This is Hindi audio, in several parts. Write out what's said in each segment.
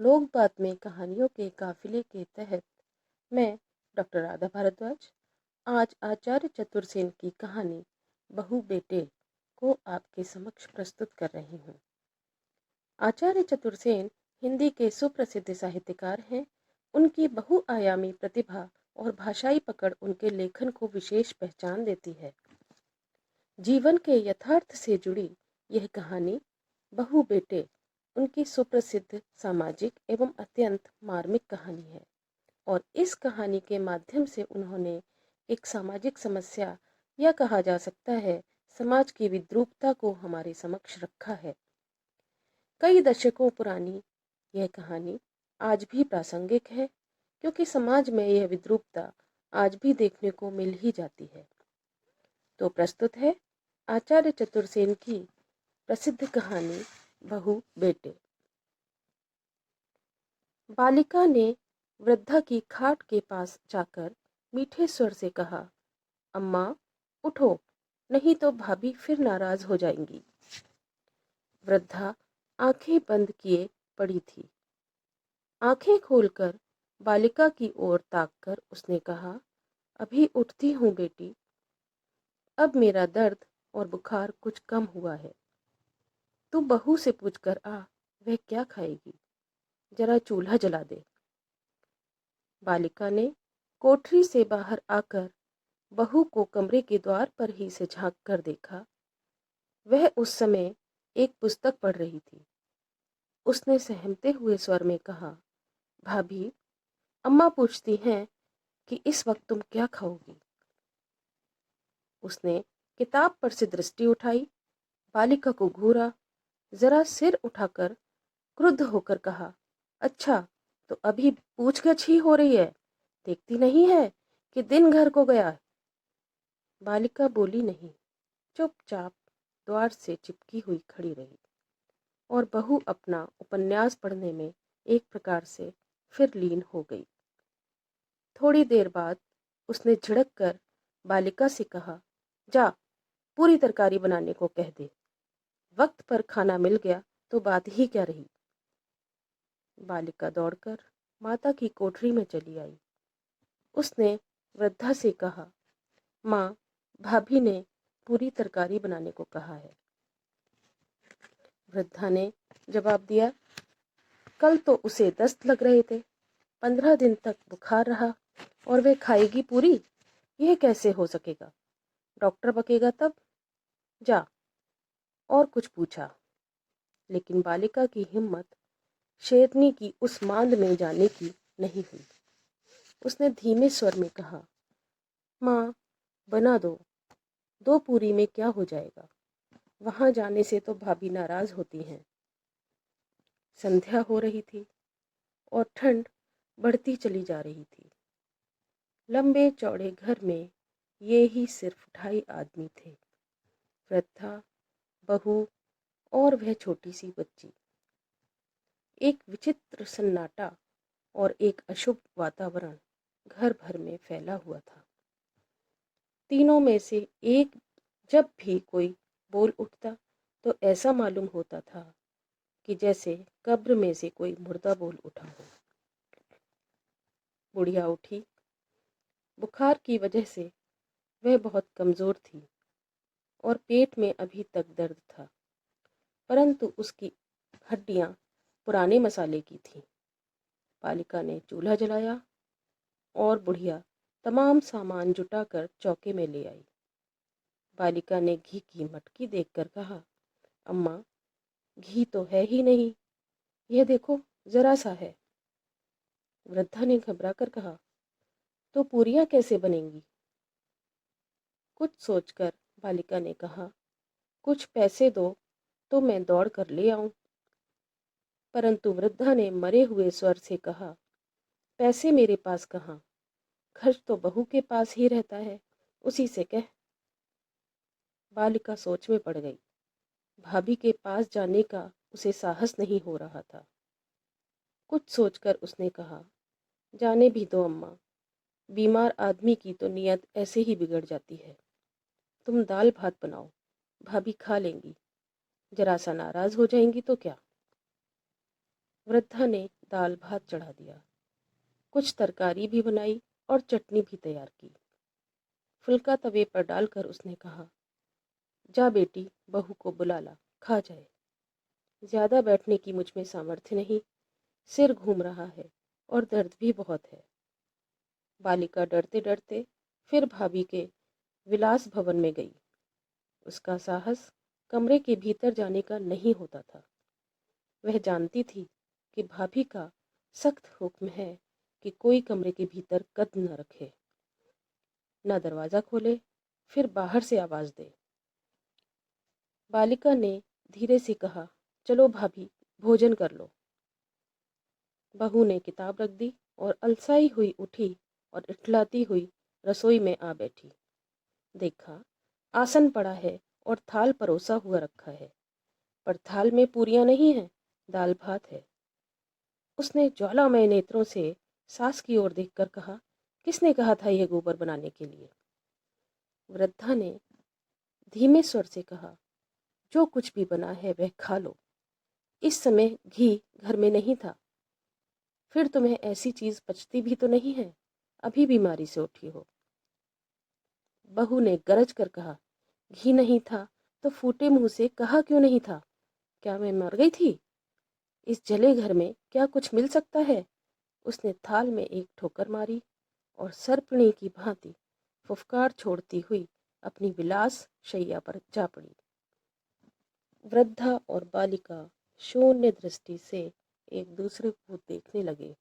लोक बात में कहानियों के काफिले के तहत मैं डॉक्टर राधा भारद्वाज आज आचार्य चतुर्सेन की कहानी बहू बेटे को आपके समक्ष प्रस्तुत कर रही हूँ। आचार्य चतुर्सेन हिंदी के सुप्रसिद्ध साहित्यकार हैं। उनकी बहुआयामी प्रतिभा और भाषाई पकड़ उनके लेखन को विशेष पहचान देती है। जीवन के यथार्थ से जुड़ी यह कहानी बहू बेटे उनकी सुप्रसिद्ध सामाजिक एवं अत्यंत मार्मिक कहानी है और इस कहानी के माध्यम से उन्होंने एक सामाजिक समस्या या कहा जा सकता है समाज की विद्रूपता को हमारे समक्ष रखा है। कई दशकों पुरानी यह कहानी आज भी प्रासंगिक है क्योंकि समाज में यह विद्रूपता आज भी देखने को मिल ही जाती है। तो प्रस्तुत है आचार्य चतुर्सेन की प्रसिद्ध कहानी बहू बेटे। बालिका ने वृद्धा की खाट के पास जाकर मीठे स्वर से कहा, अम्मा उठो, नहीं तो भाभी फिर नाराज हो जाएंगी। वृद्धा आंखें बंद किए पड़ी थी। आंखें खोलकर बालिका की ओर ताककर उसने कहा, अभी उठती हूँ बेटी, अब मेरा दर्द और बुखार कुछ कम हुआ है। तू बहू से पूछकर आ, वह क्या खाएगी, जरा चूल्हा जला दे। बालिका ने कोठरी से बाहर आकर बहू को कमरे के द्वार पर ही से झांक कर देखा। वह उस समय एक पुस्तक पढ़ रही थी। उसने सहमते हुए स्वर में कहा, भाभी, अम्मा पूछती हैं कि इस वक्त तुम क्या खाओगी। उसने किताब पर से दृष्टि उठाई, बालिका को घूरा, जरा सिर उठाकर क्रुद्ध होकर कहा, अच्छा तो अभी पूछगछ ही हो रही है, देखती नहीं है कि दिन घर को गया है। बालिका बोली नहीं, चुपचाप द्वार से चिपकी हुई खड़ी रही और बहू अपना उपन्यास पढ़ने में एक प्रकार से फिर लीन हो गई। थोड़ी देर बाद उसने झिड़क कर बालिका से कहा, जा पूरी तरकारी बनाने को कह दे, वक्त पर खाना मिल गया तो बात ही क्या रही। बालिका दौड़कर माता की कोठरी में चली आई। उसने वृद्धा से कहा, माँ, भाभी ने पूरी तरकारी बनाने को कहा है। वृद्धा ने जवाब दिया, कल तो उसे दस्त लग रहे थे, 15 दिन तक बुखार रहा और वे खाएगी पूरी, यह कैसे हो सकेगा, डॉक्टर बकेगा तब। जा। और कुछ पूछा, लेकिन बालिका की हिम्मत शेरनी की उस मांद में जाने की नहीं हुई। उसने धीमे स्वर में कहा, माँ बना दो, 2 पूरी में क्या हो जाएगा, वहां जाने से तो भाभी नाराज होती हैं। संध्या हो रही थी और ठंड बढ़ती चली जा रही थी। लंबे चौड़े घर में ये ही सिर्फ 2.5 आदमी थे, वृद्धा, बहू और वह छोटी सी बच्ची। एक विचित्र सन्नाटा और एक अशुभ वातावरण घर भर में फैला हुआ था। तीनों में से एक जब भी कोई बोल उठता तो ऐसा मालूम होता था कि जैसे कब्र में से कोई मुर्दा बोल उठा हो। बुढ़िया उठी। बुखार की वजह से वह बहुत कमजोर थी और पेट में अभी तक दर्द था, परंतु उसकी हड्डियां पुराने मसाले की थीं। बालिका ने चूल्हा जलाया और बुढ़िया तमाम सामान जुटाकर चौके में ले आई। बालिका ने घी की मटकी देखकर कहा, अम्मा, घी तो है ही नहीं, यह देखो जरा सा है। वृद्धा ने घबरा कर कहा, तो पूरियां कैसे बनेंगी। कुछ सोचकर बालिका ने कहा, कुछ पैसे दो तो मैं दौड़ कर ले आऊं। परंतु वृद्धा ने मरे हुए स्वर से कहा, पैसे मेरे पास कहाँ, खर्च तो बहू के पास ही रहता है, उसी से कह। बालिका सोच में पड़ गई। भाभी के पास जाने का उसे साहस नहीं हो रहा था। कुछ सोचकर उसने कहा, जाने भी दो अम्मा, बीमार आदमी की तो नीयत ऐसे ही बिगड़ जाती है। तुम दाल भात बनाओ, भाभी खा लेंगी, जरा सा नाराज हो जाएंगी तो क्या। वृद्धा ने दाल भात चढ़ा दिया, कुछ तरकारी भी बनाई और चटनी भी तैयार की। फुल्का तवे पर डालकर उसने कहा, जा बेटी, बहू को बुला ला, खा जाए। ज्यादा बैठने की मुझ में सामर्थ्य नहीं, सिर घूम रहा है और दर्द भी बहुत है। बालिका डरते डरते फिर भाभी के विलास भवन में गई। उसका साहस कमरे के भीतर जाने का नहीं होता था। वह जानती थी कि भाभी का सख्त हुक्म है कि कोई कमरे के भीतर कदम न रखे, न दरवाजा खोले, फिर बाहर से आवाज दे। बालिका ने धीरे से कहा, चलो भाभी, भोजन कर लो। बहू ने किताब रख दी और अलसाई हुई उठी और इठलाती हुई रसोई में आ बैठी। देखा, आसन पड़ा है और थाल परोसा हुआ रखा है, पर थाल में पूरियां नहीं है, दाल भात है। उसने ज्वालामय नेत्रों से सास की ओर देखकर कहा, किसने कहा था यह गोबर बनाने के लिए? वृद्धा ने धीमे स्वर से कहा, जो कुछ भी बना है वह खा लो। इस समय घी घर में नहीं था। फिर तुम्हें ऐसी चीज पचती भी तो नहीं है, अभी बीमारी से उठी हो। बहू ने गरज कर कहा, घी नहीं था तो फूटे मुंह से कहा क्यों नहीं था? क्या मैं मर गई थी? इस जले घर में क्या कुछ मिल सकता है? उसने थाल में एक ठोकर मारी और सर्पिणी की भांति फुफकार छोड़ती हुई अपनी विलास शैया पर जा पड़ी। वृद्धा और बालिका शून्य दृष्टि से एक दूसरे को देखने लगे।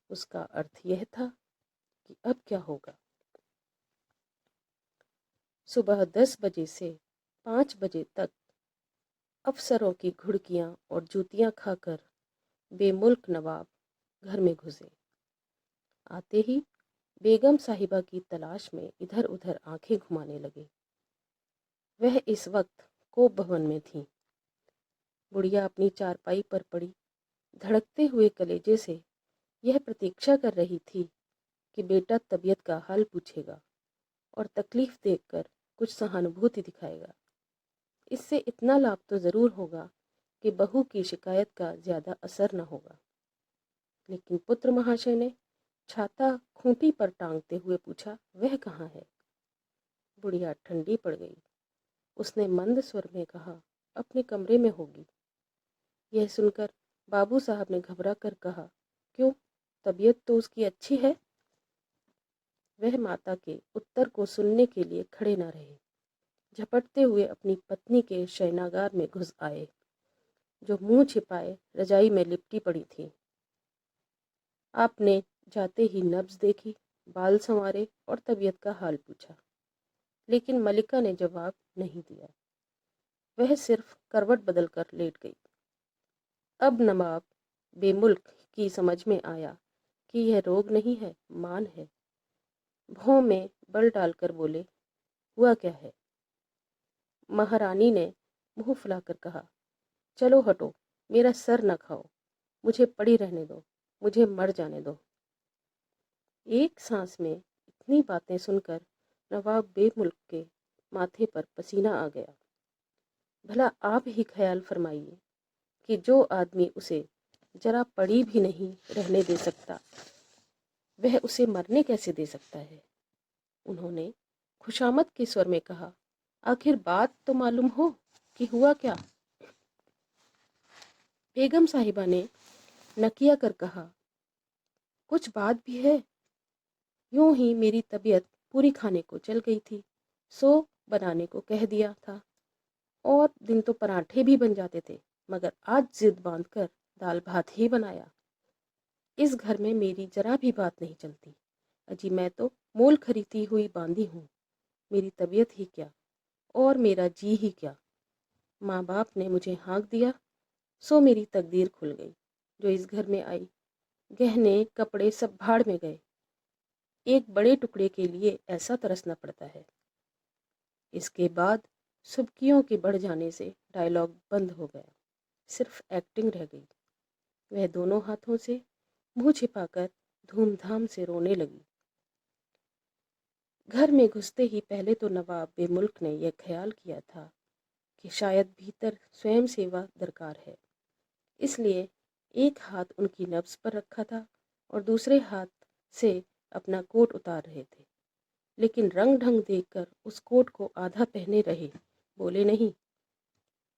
उसका अर्थ यह था कि अब क्या होगा। सुबह 10 बजे से 5 बजे तक अफसरों की घुड़कियां और जूतियां खाकर बेमुल्क नवाब घर में घुसे। आते ही बेगम साहिबा की तलाश में इधर उधर आंखें घुमाने लगे। वह इस वक्त कोप भवन में थी। बुढ़िया अपनी चारपाई पर पड़ी धड़कते हुए कलेजे से यह प्रतीक्षा कर रही थी कि बेटा तबीयत का हाल पूछेगा और तकलीफ देखकर कुछ सहानुभूति दिखाएगा। इससे इतना लाभ तो जरूर होगा कि बहू की शिकायत का ज्यादा असर न होगा। लेकिन पुत्र महाशय ने छाता खूंटी पर टांगते हुए पूछा, वह कहाँ है? बुढ़िया ठंडी पड़ गई। उसने मंद स्वर में कहा, अपने कमरे में होगी। यह सुनकर बाबू साहब ने घबरा कर कहा, क्यों, तबीयत तो उसकी अच्छी है? वह माता के उत्तर को सुनने के लिए खड़े न रहे। झपटते हुए अपनी पत्नी के शयनागार में घुस आए, जो मुंह छिपाए रजाई में लिपटी पड़ी थी। आपने जाते ही नब्ज देखी, बाल संवारे और तबीयत का हाल पूछा, लेकिन मलिका ने जवाब नहीं दिया। वह सिर्फ करवट बदलकर लेट गई। अब नवाब बेमुल्क की समझ में आया कि यह रोग नहीं है, मान है। भौं में बल डालकर बोले, हुआ क्या है? महारानी ने मुंह फुलाकर कहा, चलो हटो, मेरा सर न खाओ, मुझे पड़ी रहने दो, मुझे मर जाने दो। एक सांस में इतनी बातें सुनकर नवाब बेमुल्क के माथे पर पसीना आ गया। भला आप ही ख्याल फरमाइए कि जो आदमी उसे जरा पड़ी भी नहीं रहने दे सकता, वह उसे मरने कैसे दे सकता है? उन्होंने खुशामद के स्वर में कहा, आखिर बात तो मालूम हो कि हुआ क्या? बेगम साहिबा ने नकिया कर कहा, कुछ बात भी है। यूं ही मेरी तबीयत पूरी खाने को चल गई थी, सो बनाने को कह दिया था, और दिन तो पराठे भी बन जाते थे, मगर आज जिद बांधकर दाल भात ही बनाया। इस घर में मेरी जरा भी बात नहीं चलती। अजी मैं तो मोल खरीदी हुई बांधी हूँ। मेरी तबीयत ही क्या और मेरा जी ही क्या। माँ बाप ने मुझे हाँक दिया, सो मेरी तकदीर खुल गई। जो इस घर में आई, गहने कपड़े सब भाड़ में गए। एक बड़े टुकड़े के लिए ऐसा तरसना पड़ता है। इसके बाद सुबकियों के बढ़ जाने से डायलॉग बंद हो गया, सिर्फ एक्टिंग रह गई। वह दोनों हाथों से मुंह छिपाकर धूमधाम से रोने लगी। घर में घुसते ही पहले तो नवाब बेमुल्क ने यह ख्याल किया था कि शायद भीतर स्वयं सेवा दरकार है, इसलिए एक हाथ उनकी नब्ज पर रखा था और दूसरे हाथ से अपना कोट उतार रहे थे, लेकिन रंग ढंग देखकर उस कोट को आधा पहने रहे, बोले नहीं।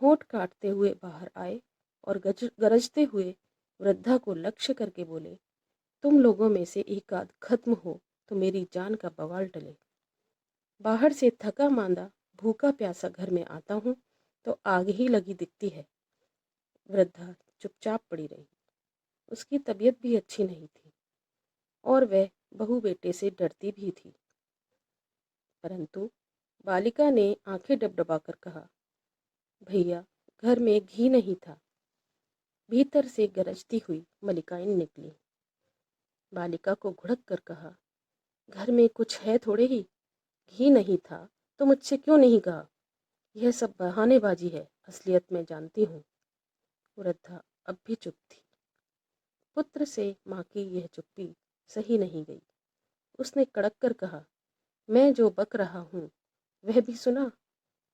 होंठ काटते हुए बाहर आए और गरजते हुए वृद्धा को लक्ष्य करके बोले, तुम लोगों में से एक आध खत्म हो तो मेरी जान का बवाल टले। बाहर से थका मांदा भूखा प्यासा घर में आता हूँ तो आग ही लगी दिखती है। वृद्धा चुपचाप पड़ी रही। उसकी तबीयत भी अच्छी नहीं थी और वह बहू बेटे से डरती भी थी। परंतु बालिका ने आंखें डबडबाकर कहा, भैया घर में घी नहीं था। भीतर से गरजती हुई मलिकाइन निकली। बालिका को घुड़क कर कहा, घर में कुछ है थोड़े ही, घी नहीं था तो मुझसे क्यों नहीं कहा? यह सब बहानेबाजी है, असलियत में जानती हूँ। वृद्धा अब भी चुप थी। पुत्र से माँ की यह चुप्पी सही नहीं गई। उसने कड़क कर कहा, मैं जो बक रहा हूँ वह भी सुना।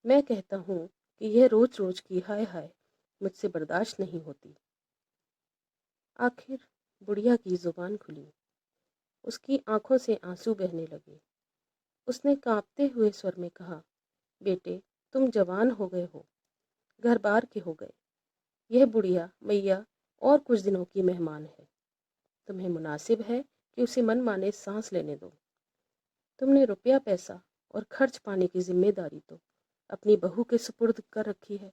मैं कहता हूँ कि यह रोज रोज की हाय हाय मुझसे बर्दाश्त नहीं होती। आखिर बुढ़िया की जुबान खुली। उसकी आंखों से आंसू बहने लगे। उसने कांपते हुए स्वर में कहा, बेटे तुम जवान हो गए हो, घर बार के हो गए। यह बुढ़िया मैया और कुछ दिनों की मेहमान है। तुम्हें मुनासिब है कि उसे मन माने सांस लेने दो। तुमने रुपया पैसा और खर्च पाने की जिम्मेदारी तो अपनी बहू के सुपुर्द कर रखी है।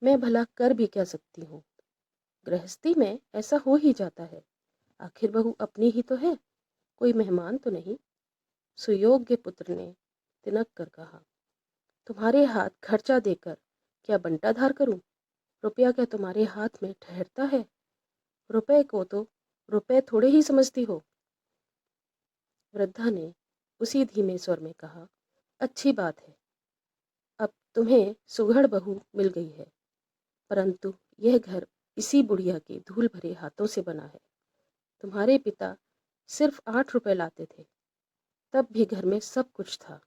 मैं भला कर भी क्या सकती हूँ? गृहस्थी में ऐसा हो ही जाता है। आखिर बहू अपनी ही तो है, कोई मेहमान तो नहीं। सुयोग्य पुत्र ने तिनक कर कहा, तुम्हारे हाथ खर्चा देकर क्या बंटाधार करूं? रुपया क्या तुम्हारे हाथ में ठहरता है? रुपए को तो रुपए थोड़े ही समझती हो। वृद्धा ने उसी धीमे स्वर में कहा, अच्छी बात है, अब तुम्हें सुघड़ बहू मिल गई है, परंतु यह घर इसी बुढ़िया के धूल भरे हाथों से बना है। तुम्हारे पिता सिर्फ 8 रुपए लाते थे, तब भी घर में सब कुछ था।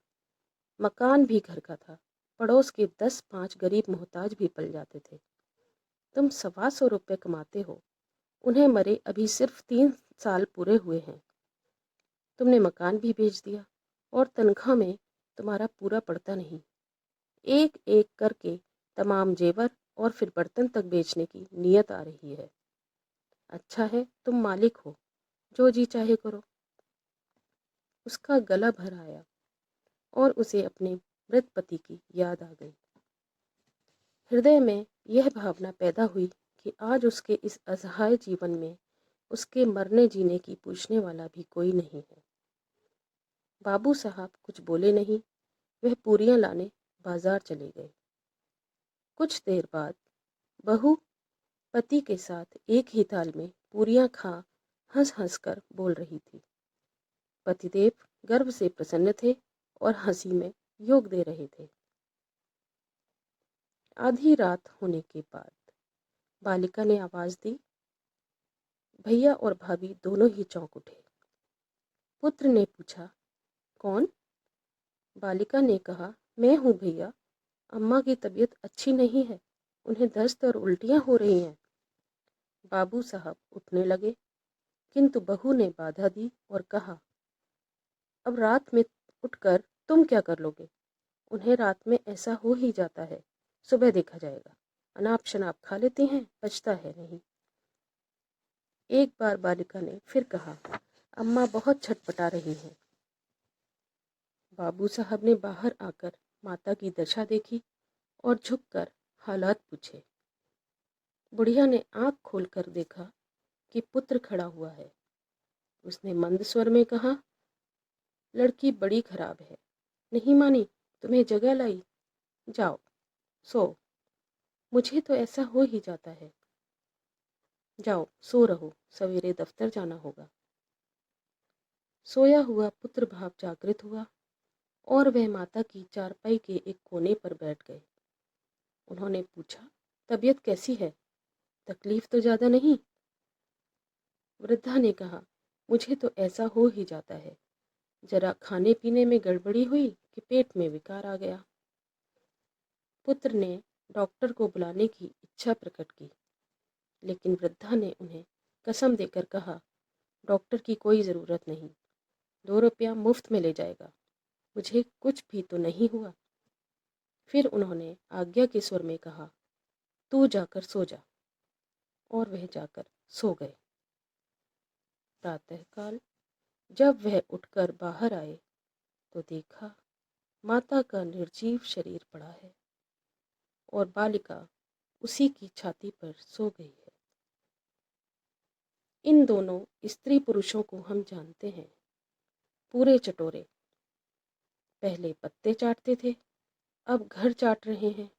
मकान भी घर का था। पड़ोस के 10-5 गरीब मोहताज भी पल जाते थे। तुम 125 रुपए कमाते हो, उन्हें मरे अभी सिर्फ 3 साल पूरे हुए हैं। तुमने मकान भी बेच दिया और तनख्वाह में तुम्हारा पूरा पड़ता नहीं। एक एक करके तमाम जेवर और फिर बर्तन तक बेचने की नीयत आ रही है। अच्छा है तुम मालिक हो, जो जी चाहे करो। उसका गला भर आया और उसे अपने मृत पति की याद आ गई। हृदय में यह भावना पैदा हुई कि आज उसके इस असहाय जीवन में उसके मरने जीने की पूछने वाला भी कोई नहीं है। बाबू साहब कुछ बोले नहीं। वह पूरियां लाने बाजार चले गए। कुछ देर बाद बहू पति के साथ एक ही थाल में पूरियां खा हंस हंस कर बोल रही थी। पतिदेव गर्व से प्रसन्न थे और हंसी में योग दे रहे थे। आधी रात होने के बाद बालिका ने आवाज दी। भैया और भाभी दोनों ही चौंक उठे। पुत्र ने पूछा, कौन? बालिका ने कहा, मैं हूँ भैया। अम्मा की तबीयत अच्छी नहीं है, उन्हें दस्त और उल्टियाँ हो रही हैं। बाबू साहब उठने लगे, किंतु बहू ने बाधा दी और कहा, अब रात में उठकर तुम क्या कर लोगे? उन्हें रात में ऐसा हो ही जाता है, सुबह देखा जाएगा। अनाप शनाप खा लेती हैं, बचता है नहीं। एक बार बालिका ने फिर कहा, अम्मा बहुत छटपटा रही हैं। बाबू साहब ने बाहर आकर माता की दशा देखी और झुककर हालात पूछे। बुढ़िया ने आंख खोलकर देखा कि पुत्र खड़ा हुआ है। उसने मंद स्वर में कहा, लड़की बड़ी खराब है, नहीं मानी, तुम्हें जगह लाई, जाओ सो। मुझे तो ऐसा हो ही जाता है, जाओ सो रहो, सवेरे दफ्तर जाना होगा। सोया हुआ पुत्र भाव जागृत हुआ और वह माता की चारपाई के एक कोने पर बैठ गए। उन्होंने पूछा, तबीयत कैसी है? तकलीफ तो ज्यादा नहीं? वृद्धा ने कहा, मुझे तो ऐसा हो ही जाता है, जरा खाने पीने में गड़बड़ी हुई कि पेट में विकार आ गया। पुत्र ने डॉक्टर को बुलाने की इच्छा प्रकट की, लेकिन वृद्धा ने उन्हें कसम देकर कहा, डॉक्टर की कोई ज़रूरत नहीं, 2 रुपया मुफ्त में ले जाएगा, मुझे कुछ भी तो नहीं हुआ। फिर उन्होंने आज्ञा के स्वर में कहा, तू जाकर सो जा। और वह जाकर सो गए। प्रातःकाल जब वह उठकर बाहर आए तो देखा माता का निर्जीव शरीर पड़ा है और बालिका उसी की छाती पर सो गई है। इन दोनों स्त्री पुरुषों को हम जानते हैं, पूरे चटोरे। पहले पत्ते चाटते थे, अब घर चाट रहे हैं।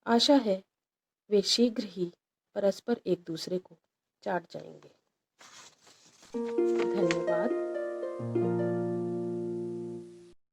आशा है वे शीघ्र ही परस्पर एक दूसरे को चाट जाएंगे। धन्यवाद।